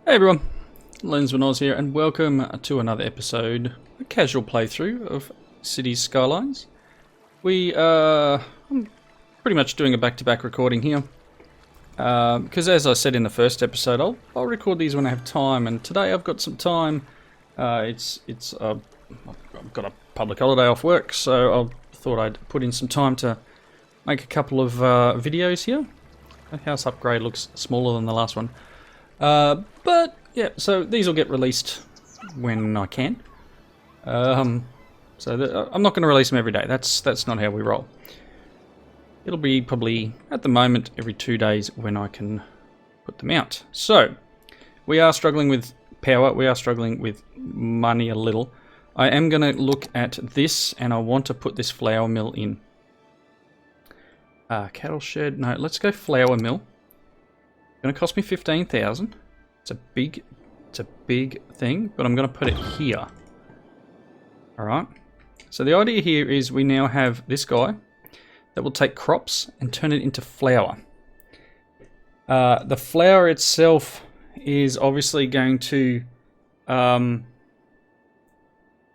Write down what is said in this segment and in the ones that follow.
Hey everyone, Lensman Oz here, and welcome to another episode, a casual playthrough of Cities Skylines. I'm pretty much doing a back-to-back recording here, because as I said in the first episode, I'll record these when I have time, and today I've got some time. I've got a public holiday off work, so I thought I'd put in some time to make a couple of videos here. The house upgrade looks smaller than the last one. But yeah, so these will get released when I can. I'm not going to release them every day. That's not how we roll. It'll be probably at the moment every 2 days when I can put them out. So we are struggling with power. We are struggling with money a little. I am going to look at this, and I want to put this flour mill in. Cattle shed. No, let's go flour mill. Going to cost me 15,000. It's a big thing, but I'm going to put it here. All right. So the idea here is we now have this guy that will take crops and turn it into flour. The flour itself is obviously going to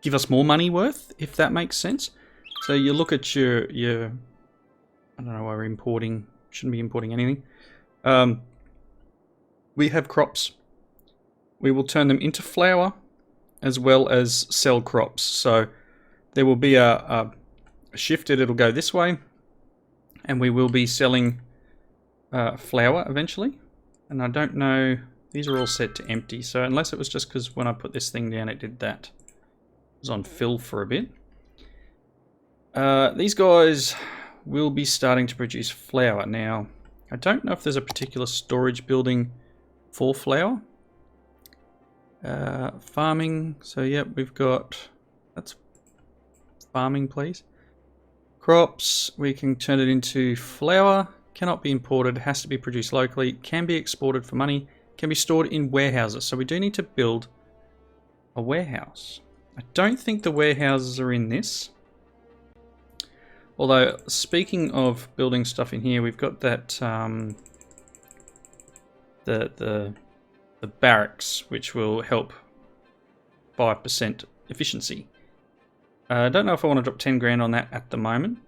give us more money worth, if that makes sense. So you look at your I don't know why we're importing. Shouldn't be importing anything. We have crops. We will turn them into flour as well as sell crops. So there will be a shift. It'll go this way, and we will be selling flour eventually. And I don't know, these are all set to empty. So unless it was just because when I put this thing down it did that. It was on fill for a bit. These guys will be starting to produce flour. Now, I don't know if there's a particular storage building for flour. Farming, so yep, we've got, that's farming please. Crops, we can turn it into flour, cannot be imported, has to be produced locally, can be exported for money, can be stored in warehouses. So we do need to build a warehouse. I don't think the warehouses are in this. Although, speaking of building stuff in here, we've got that, the barracks, which will help 5% efficiency. I don't know if I want to drop 10 grand on that at the moment.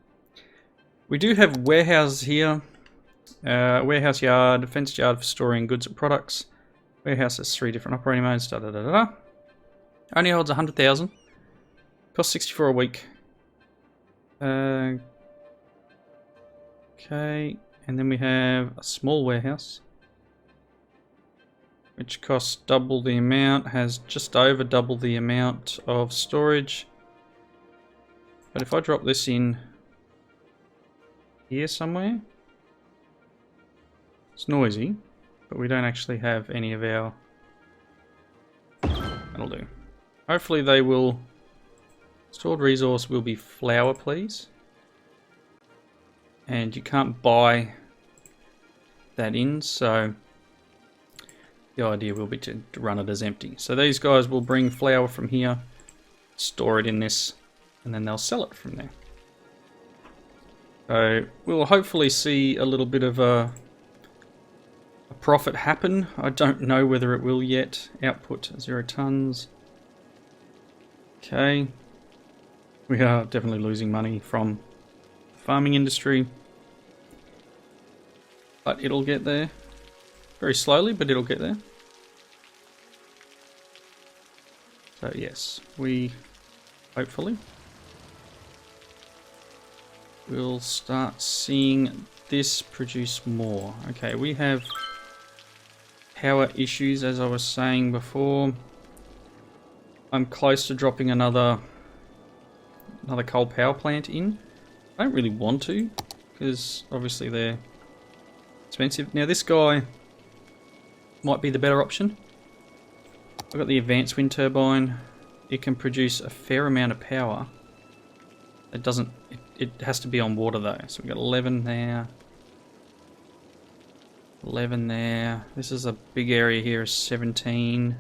We do have warehouses here. Warehouse yard, fenced yard for storing goods and products. Warehouse has 3 different operating modes. Only holds 100,000. Costs 64 a week. Okay, and then we have a small warehouse, which costs double the amount, has just over double the amount of storage. But if I drop this in here somewhere, it's noisy, but we don't actually have any of our... That'll do. Hopefully they will... Stored resource will be flour, please. And you can't buy that in, so the idea will be to run it as empty. So these guys will bring flour from here, store it in this, and then they'll sell it from there. So we'll hopefully see a little bit of a profit happen. I don't know whether it will yet. Output 0 tons. Okay. We are definitely losing money from the farming industry. But it'll get there. Very slowly, but it'll get there. So yes, we hopefully will start seeing this produce more. Okay, we have power issues, as I was saying before. I'm close to dropping another coal power plant in. I don't really want to, because obviously they're expensive. Now this guy might be the better option. I've got the advanced wind turbine. It can produce a fair amount of power. It doesn't, it has to be on water though. So we've got 11 there. 11 there. This is a big area here, 17.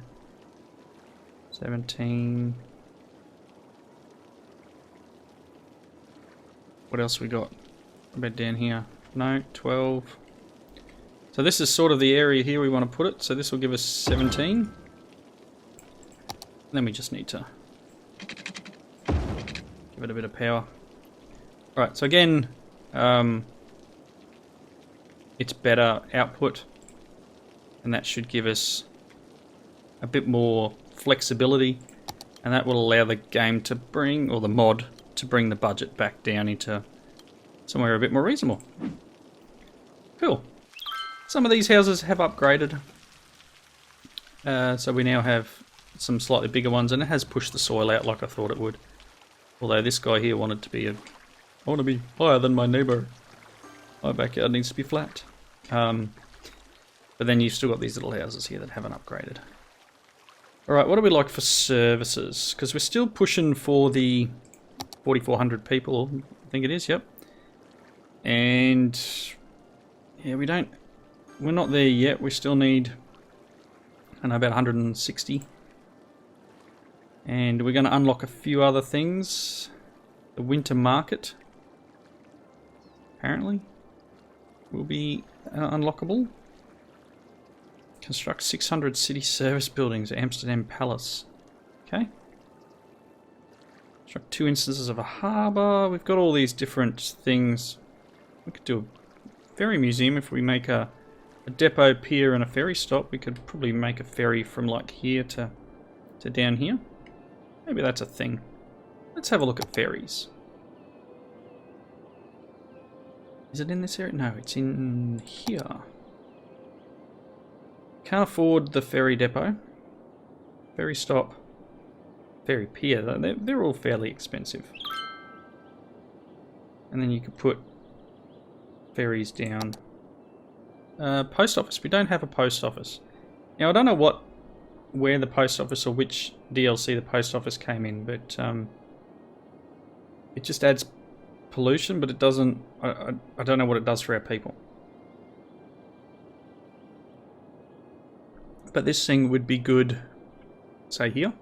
17. What else we got? A bit down here. No, 12. So this is sort of the area here we want to put it. So this will give us 17. Then we just need to give it a bit of power. Alright, so again, it's better output. And that should give us a bit more flexibility. And that will allow the game to bring, or the mod, to bring the budget back down into somewhere a bit more reasonable. Cool. Some of these houses have upgraded. So we now have some slightly bigger ones, and it has pushed the soil out like I thought it would. Although this guy here wanted to be I want to be higher than my neighbour. My backyard needs to be flat. But then you've still got these little houses here that haven't upgraded. Alright, what do we like for services? Because we're still pushing for the 4,400 people, I think it is, yep. And yeah, we're not there yet. We still need, I don't know, about 160. And we're going to unlock a few other things. The winter market, apparently, will be unlockable. Construct 600 city service buildings at Amsterdam Palace. Okay. Construct 2 instances of a harbour. We've got all these different things. We could do a ferry museum if we make a depot, pier and a ferry stop. We could probably make a ferry from like here to down here. Maybe that's a thing. Let's have a look at ferries. Is it in this area? No, it's in here. Can't afford the ferry depot. Ferry stop. Ferry pier. They're all fairly expensive. And then you could put ferries down. Post office. We don't have a post office. Now I don't know where the post office or which DLC the post office came in, but it just adds pollution, but it doesn't. I don't know what it does for our people. But this thing would be good, say here.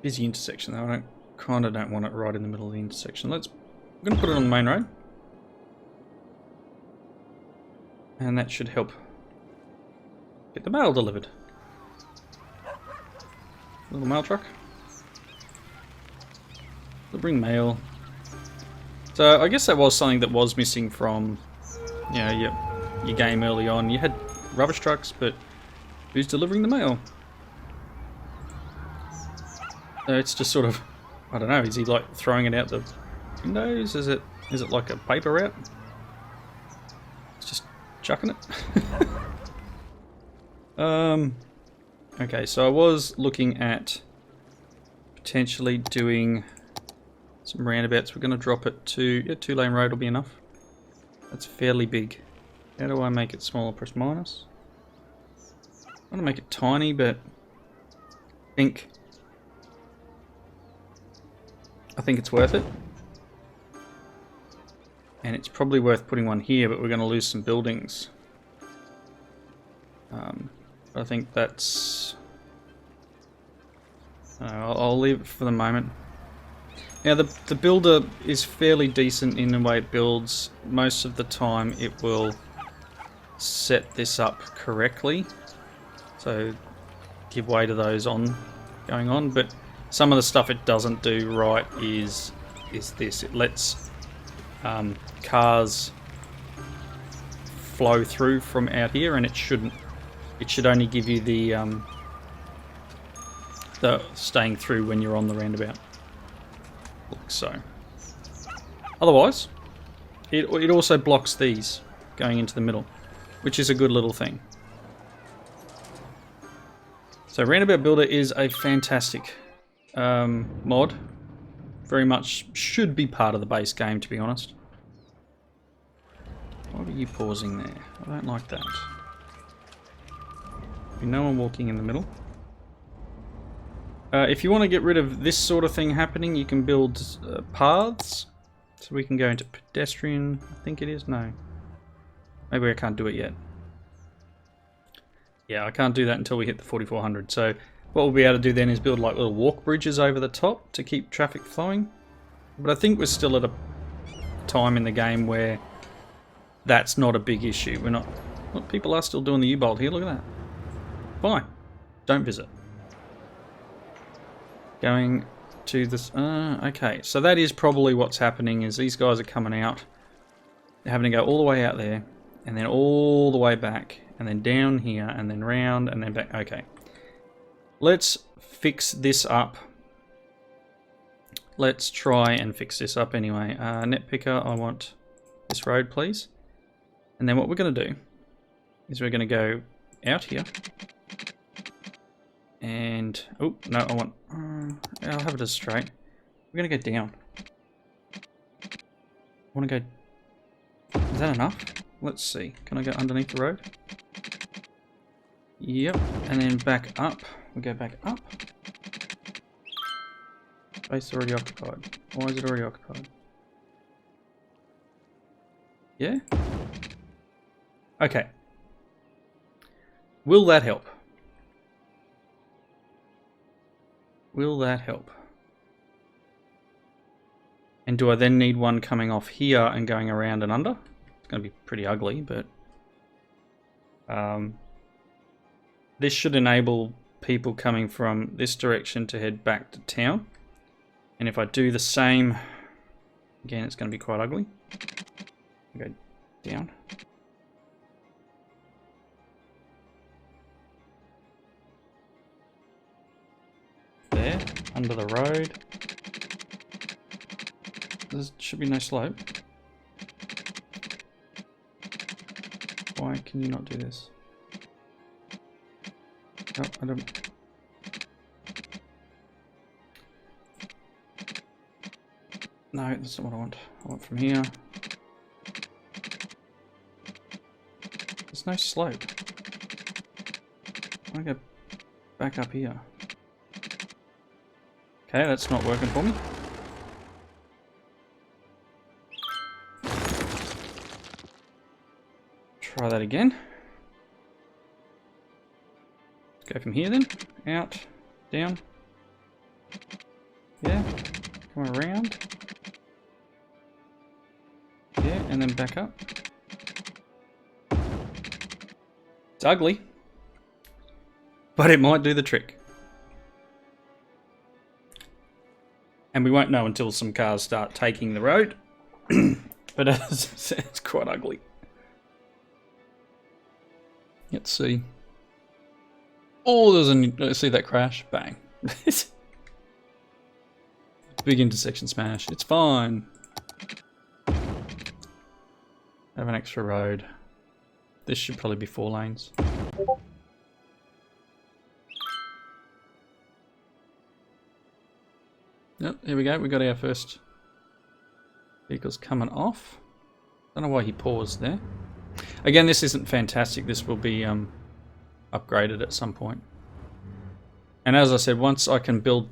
Busy intersection though. I kind of don't want it right in the middle of the intersection. I'm going to put it on the main road. And that should help get the mail delivered. Little mail truck. They'll bring mail. So I guess that was something that was missing from, you know, your game early on. You had rubbish trucks, but who's delivering the mail? So it's just sort of, I don't know, is he like throwing it out the windows? Is it like a paper route? It's just chucking it. Okay, so I was looking at potentially doing some roundabouts. We're going to drop it to 2-lane road will be enough. That's fairly big. How do I make it smaller? Press minus. I want to make it tiny, but I think it's worth it. And it's probably worth putting one here, but we're going to lose some buildings. I think that's... I'll leave it for the moment. Now the builder is fairly decent in the way it builds. Most of the time it will set this up correctly. So give way to those going on. But some of the stuff it doesn't do right is this. It lets cars flow through from out here, and it shouldn't. It should only give you the staying through when you're on the roundabout. Like so. Otherwise, it also blocks these going into the middle, which is a good little thing. So Roundabout Builder is a fantastic mod. Very much should be part of the base game, to be honest. Why are you pausing there? I don't like that. No one walking in the middle. If you want to get rid of this sort of thing happening, you can build paths. So we can go into pedestrian, I think it is. No. Maybe I can't do it yet. Yeah, I can't do that until we hit the 4,400. So what we'll be able to do then is build like little walk bridges over the top to keep traffic flowing. But I think we're still at time in the game where that's not a big issue. We're not... Look, people are still doing the U-bolt here. Look at that. Fine. Don't visit. Going to this... okay, so that is probably what's happening, is these guys are coming out. They're having to go all the way out there, and then all the way back, and then down here, and then round, and then back. Okay. Let's fix this up. Let's try and fix this up anyway. Net picker, I want this road, please. And then what we're going to do is we're going to go out here. And, oh, no, I want, I'll have it as straight. We're going to go down. I want to go, is that enough? Let's see. Can I go underneath the road? Yep, and then back up. We go back up. Space already occupied. Why is it already occupied? Yeah? Okay. Will that help? Will that help? And do I then need one coming off here and going around and under? It's going to be pretty ugly, but... this should enable people coming from this direction to head back to town. And if I do the same... Again, it's going to be quite ugly. Go down. There, under the road. There should be no slope. Why can you not do this? Oh, I don't... No, that's not what I want. I want from here. There's no slope. I want to go back up here. Okay, that's not working for me. Try that again. Let's go from here then. Out, down. Yeah, come around. Yeah, and then back up. It's ugly, but it might do the trick. And we won't know until some cars start taking the road. But as I said, it's quite ugly. Let's see. Oh, there's a... See that crash? Bang. Big intersection smash. It's fine. Have an extra road. This should probably be 4 lanes. Yep, here we go. We got our first vehicles coming off. Don't know why he paused there. Again, this isn't fantastic. This will be upgraded at some point. And as I said, once I can build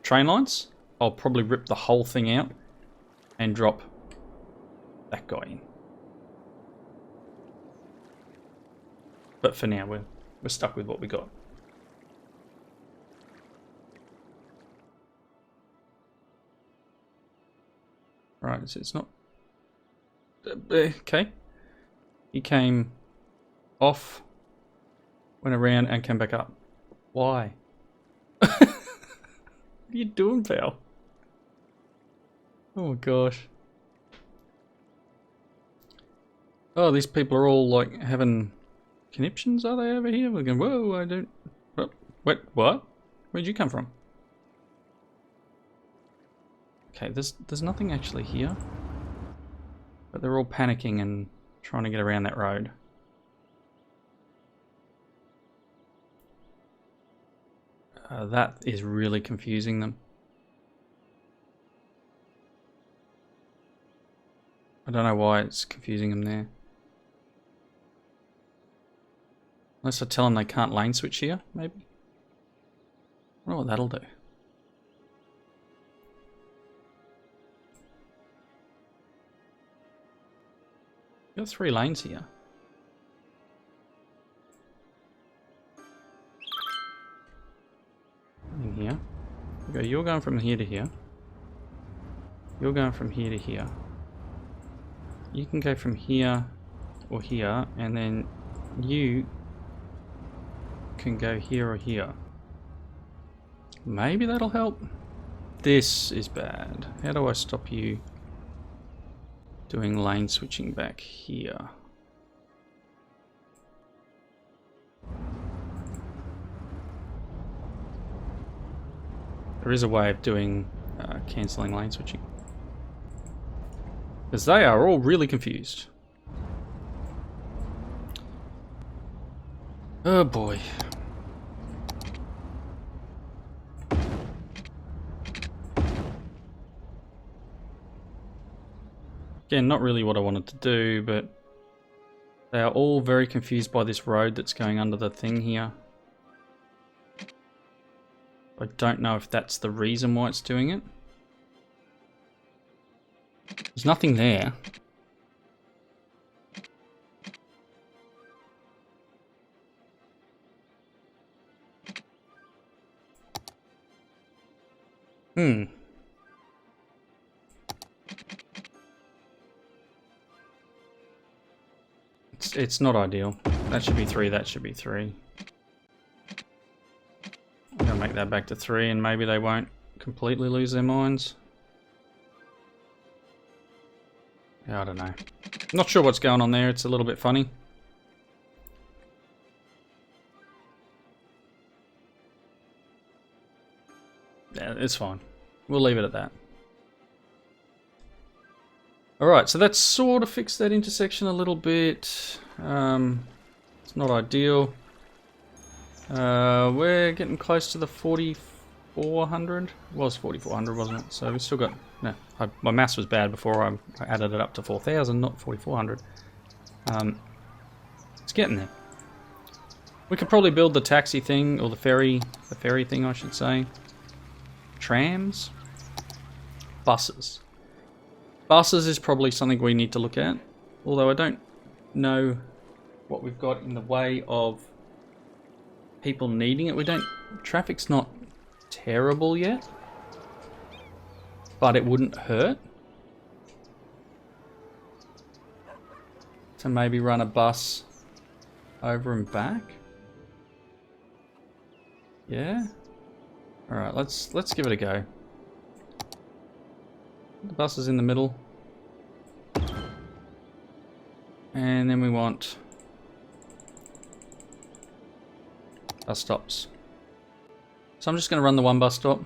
train lines, I'll probably rip the whole thing out and drop that guy in. But for now, we're stuck with what we got. Right, so it's not... Okay. He came off, went around and came back up. Why? What are you doing, pal? Oh my gosh. Oh, these people are all like having conniptions, are they, over here? We're going, whoa, I don't... Wait, what? Where'd you come from? Okay, there's nothing actually here. But they're all panicking and trying to get around that road. That is really confusing them. I don't know why it's confusing them there. Unless I tell them they can't lane switch here, maybe? I wonder what that'll do. You've got 3 lanes here. In here. Okay, you're going from here to here. You're going from here to here. you can go from here or here, and then you can go here or here. Maybe that'll help. This is bad. How do I stop you doing lane switching back here? There is a way of doing cancelling lane switching. Because they are all really confused. Oh boy. Again, not really what I wanted to do, but they are all very confused by this road that's going under the thing here. I don't know if that's the reason why it's doing it. There's nothing there. It's not ideal. That should be 3, that should be 3. I'm gonna make that back to 3 and maybe they won't completely lose their minds. Yeah, I don't know. Not sure what's going on there, it's a little bit funny. Yeah, it's fine. We'll leave it at that. Alright, so that's sort of fixed that intersection a little bit. It's not ideal. We're getting close to the 4400. It was 4400, wasn't it? So we still got... No, my maths was bad before I added it up to 4000, not 4400. It's getting there. We could probably build the taxi thing, or the ferry thing I should say. Trams? Buses. Buses is probably something we need to look at, although I don't know what we've got in the way of people needing it. Traffic's not terrible yet, but it wouldn't hurt to maybe run a bus over and back. Yeah? Alright, let's give it a go. The bus is in the middle. And then we want bus stops. So I'm just going to run the one bus stop. I'm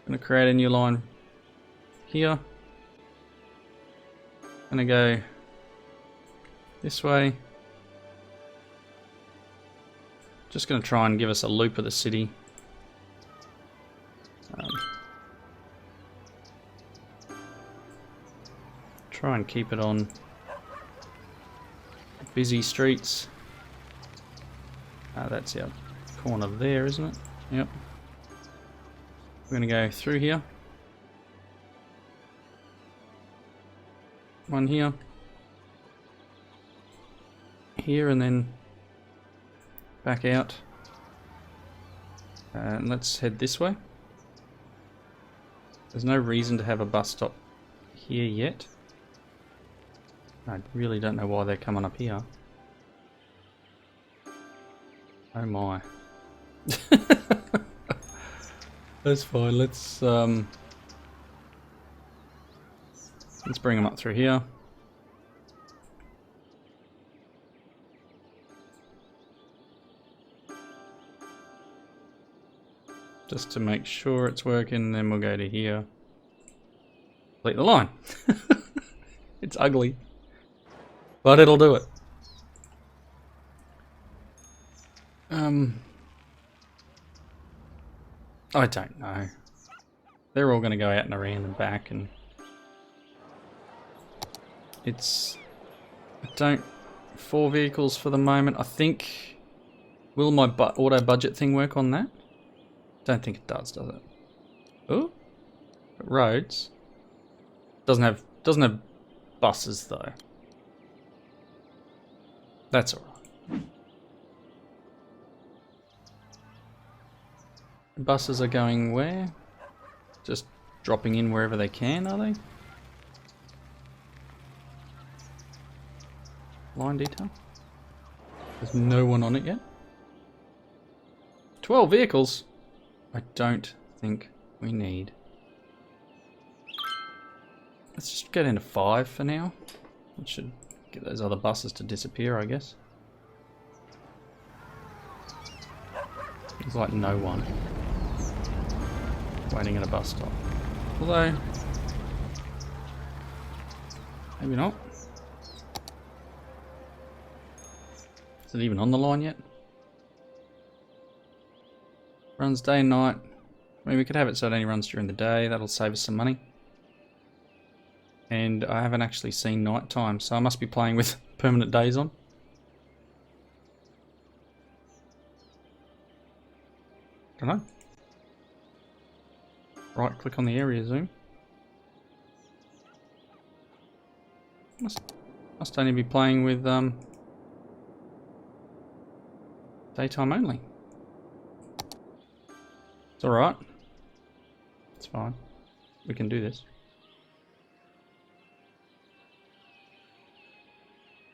going to create a new line here. I'm going to go this way. Just going to try and give us a loop of the city. Try and keep it on busy streets. That's our corner there, isn't it? Yep. We're going to go through here. One here. Here and then back out. And let's head this way. There's no reason to have a bus stop here yet. I really don't know why they're coming up here. Oh my. That's fine. Let's bring them up through here. Just to make sure it's working, then we'll go to here. Complete the line. It's ugly, but it'll do it. I don't know. They're all going to go out and around and back, and it's... I don't... 4 vehicles for the moment. I think... Will my auto budget thing work on that? Don't think it does it? Oh, roads. Doesn't have buses though. That's alright. Buses are going where? Just dropping in wherever they can, are they? Line detail. There's no one on it yet. 12 vehicles? I don't think we need. Let's just get into 5 for now. It should get those other buses to disappear, I guess. There's like no one waiting at a bus stop. Although, maybe not. Is it even on the line yet? Runs day and night. I mean, we could have it so it only runs during the day. That'll save us some money. And I haven't actually seen night time, so I must be playing with permanent days on. Don't know. Right click on the area zoom. Must only be playing with daytime only. It's alright. It's fine. We can do this.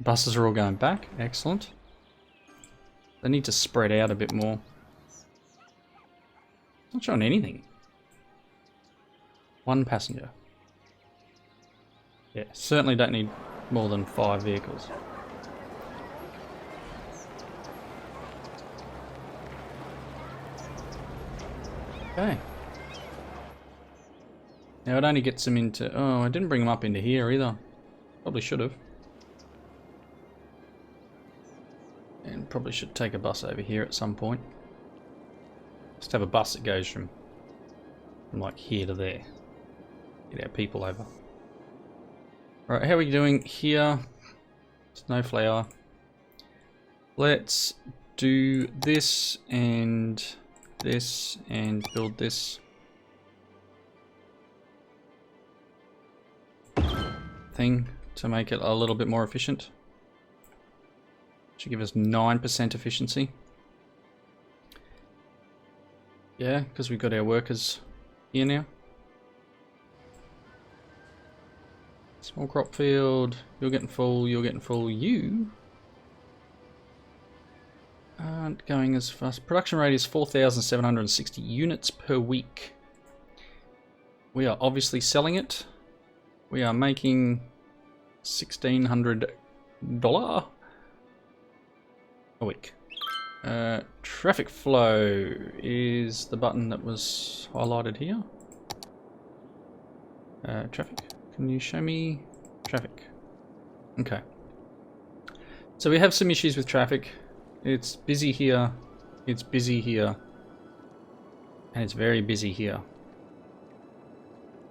Buses are all going back. Excellent. They need to spread out a bit more. Not showing anything. 1 passenger. Yeah, certainly don't need more than 5 vehicles. Okay. Now it only gets them into... Oh, I didn't bring them up into here either. Probably should have. And probably should take a bus over here at some point. Just have a bus that goes from like here to there. Get our people over. Right, how are we doing here? Snowfall. Let's do this and build this thing to make it a little bit more efficient. Should give us 9% efficiency. Yeah, because we've got our workers here now. Small crop field, you're getting full, you're getting full. You aren't going as fast. Production rate is 4,760 units per week. We are obviously selling it. We are making $1,600 a week. Traffic flow is the button that was highlighted here. Traffic. Can you show me traffic? Okay. So we have some issues with traffic. It's busy here. It's busy here. And it's very busy here.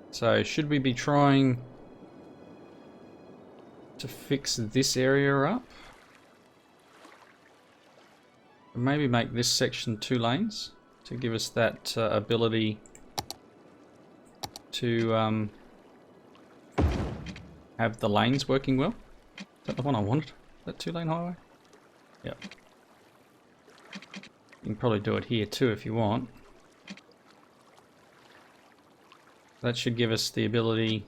So should we be trying to fix this area up? Maybe make this section 2 lanes to give us that ability to have the lanes working well. Is that the one I wanted? That 2-lane highway? Yep. You can probably do it here too if you want. That should give us the ability.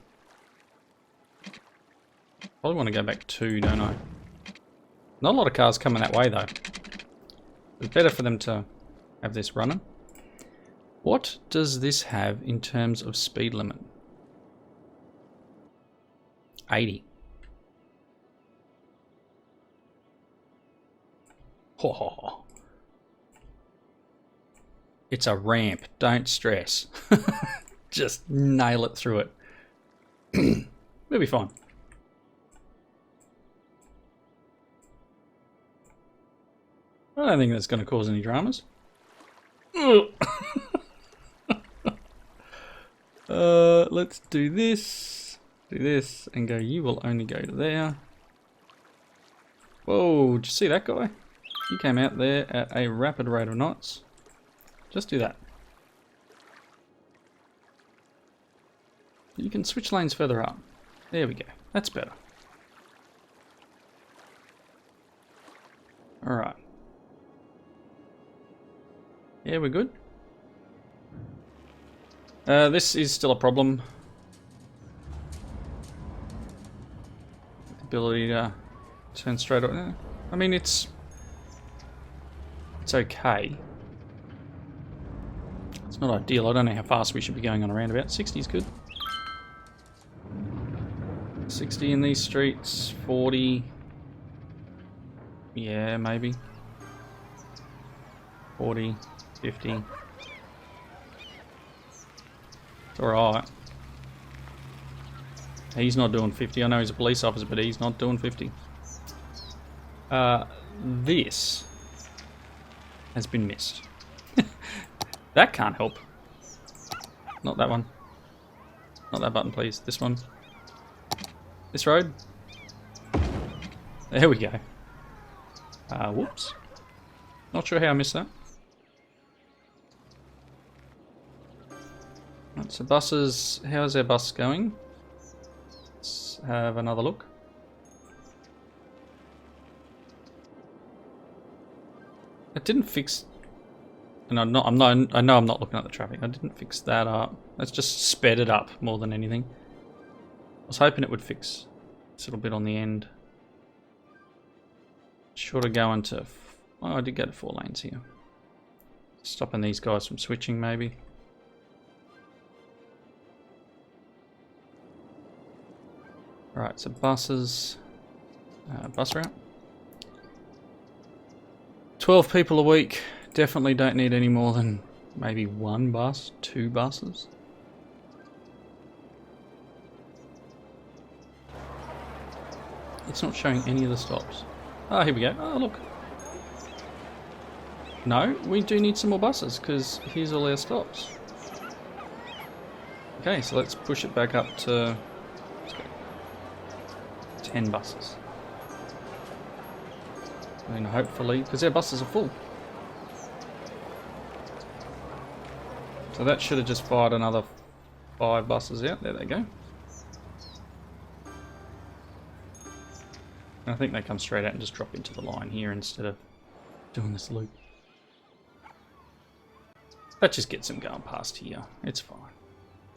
Probably want to go back 2, don't I? Not a lot of cars coming that way though. It's better for them to have this running. What does this have in terms of speed limit? 80. Oh. It's a ramp. Don't stress. Just nail it through it. We'll be fine. I don't think that's going to cause any dramas. Let's do this, and go, you will only go to there. Whoa, did you see that guy? He came out there at a rapid rate of knots. Just do that. You can switch lanes further up. There we go. That's better. Alright. Yeah, we're good. This is still a problem. The ability to Turn straight on. I mean, it's okay. It's not ideal. I don't know how fast we should be going on a roundabout. 60 is good. 60 in these streets. 40. Yeah, maybe. 40. 50. It's alright. He's not doing 50. I know he's a police officer, but he's not doing 50. This has been missed. That can't help. Not that one. Not that button, please. This one. This road. There we go. Whoops. Not sure how I missed that. Right, so buses. How's our bus going? Let's have another look. It didn't fix. And I know I'm not looking at the traffic. I didn't fix that up. That's just sped it up more than anything. I was hoping it would fix this little bit on the end. Sure to go into. Oh, I did go to 4 lanes here. Stopping these guys from switching, maybe. Right, so buses. Bus route. 12 people a week. Definitely don't need any more than maybe 1 bus, 2 buses. It's not showing any of the stops. Oh, here we go. Oh, look. No, we do need some more buses because here's all our stops. Okay, so let's push it back up to 10 buses. And hopefully, because our buses are full. So that should have just fired another 5 buses out. There they go. And I think they come straight out and just drop into the line here instead of doing this loop. That just gets them going past here. It's fine.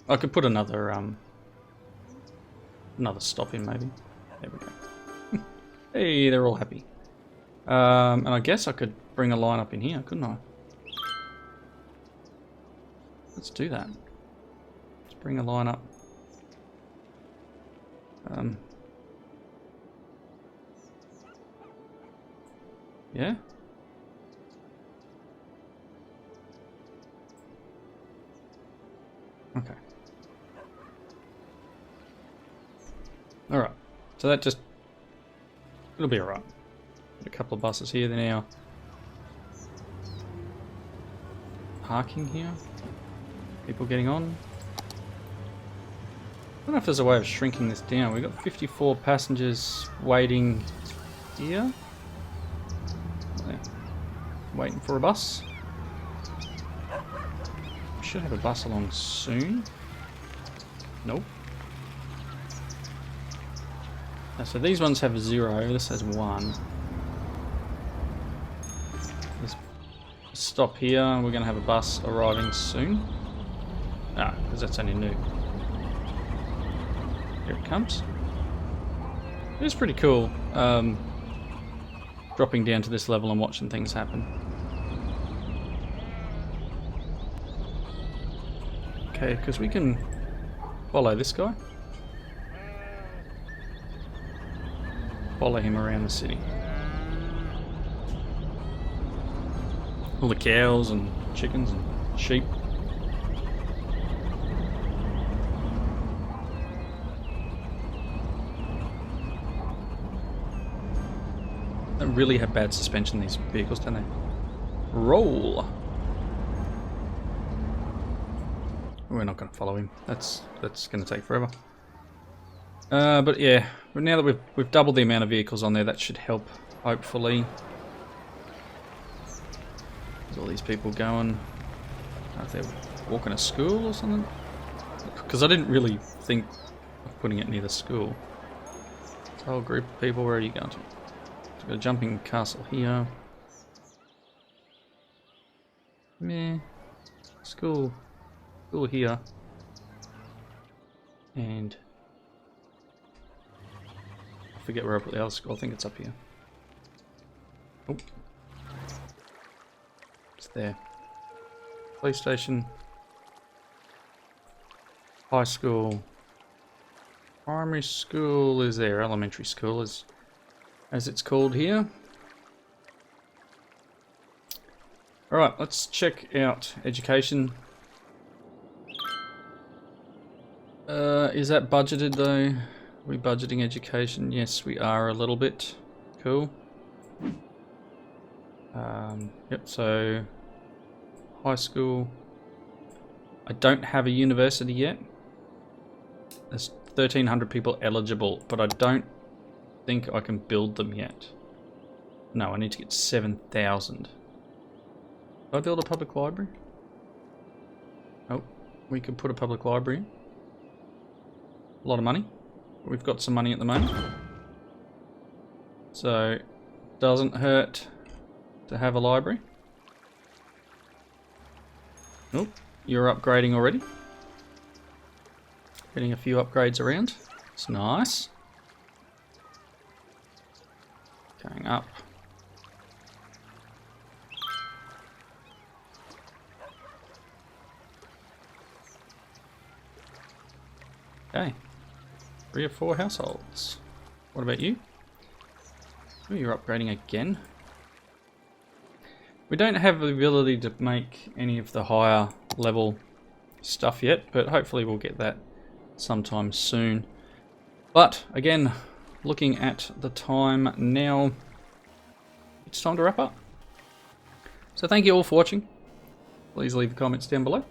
I could put another stop in maybe. There we go. Hey, they're all happy. And I guess I could bring a line up in here, couldn't I? Let's do that. Let's bring a line up. Yeah? Okay. Alright. So that just... It'll be alright. A couple of buses here. They're now parking here. People getting on. I don't know if there's a way of shrinking this down. We've got 54 passengers waiting here. Waiting for a bus. We should have a bus along soon. Nope. So these ones have 0. This has 1. Let's stop here. We're going to have a bus arriving soon. Ah, because that's only new. Here it comes. It's pretty cool. Dropping down to this level and watching things happen. Okay, because we can follow this guy. Follow him around the city. All the cows and chickens and sheep. They really have bad suspension, these vehicles, don't they? Roll! We're not going to follow him. That's going to take forever. But yeah, now that we've doubled the amount of vehicles on there, that should help, hopefully. There's all these people going. I don't know if they're walking to school or something. Because I didn't really think of putting it near the school. This whole group of people, where are you going to? So we've got a jumping castle here. Meh. School here. And forget where I put the other school. I think it's up here. Oh. It's there. Police station. High school. Primary school is there. Elementary school is, as it's called here. Alright, let's check out education. Is that budgeted though? Are we budgeting education? Yes, we are a little bit. Cool. Yep, so high school. I don't have a university yet. There's 1,300 people eligible, but I don't think I can build them yet. No, I need to get 7,000. Can I build a public library? Oh, we could put a public library in. A lot of money. We've got some money at the moment. So, doesn't hurt to have a library. Oh, you're upgrading already. Getting a few upgrades around. It's nice. Going up. Okay. 3 or 4 households. What about you? Oh, you're upgrading again. We don't have the ability to make any of the higher level stuff yet, but hopefully we'll get that sometime soon. But again, looking at the time now, it's time to wrap up. So thank you all for watching. Please leave the comments down below.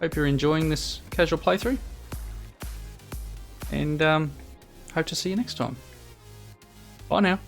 Hope you're enjoying this casual playthrough. And hope to see you next time. Bye now.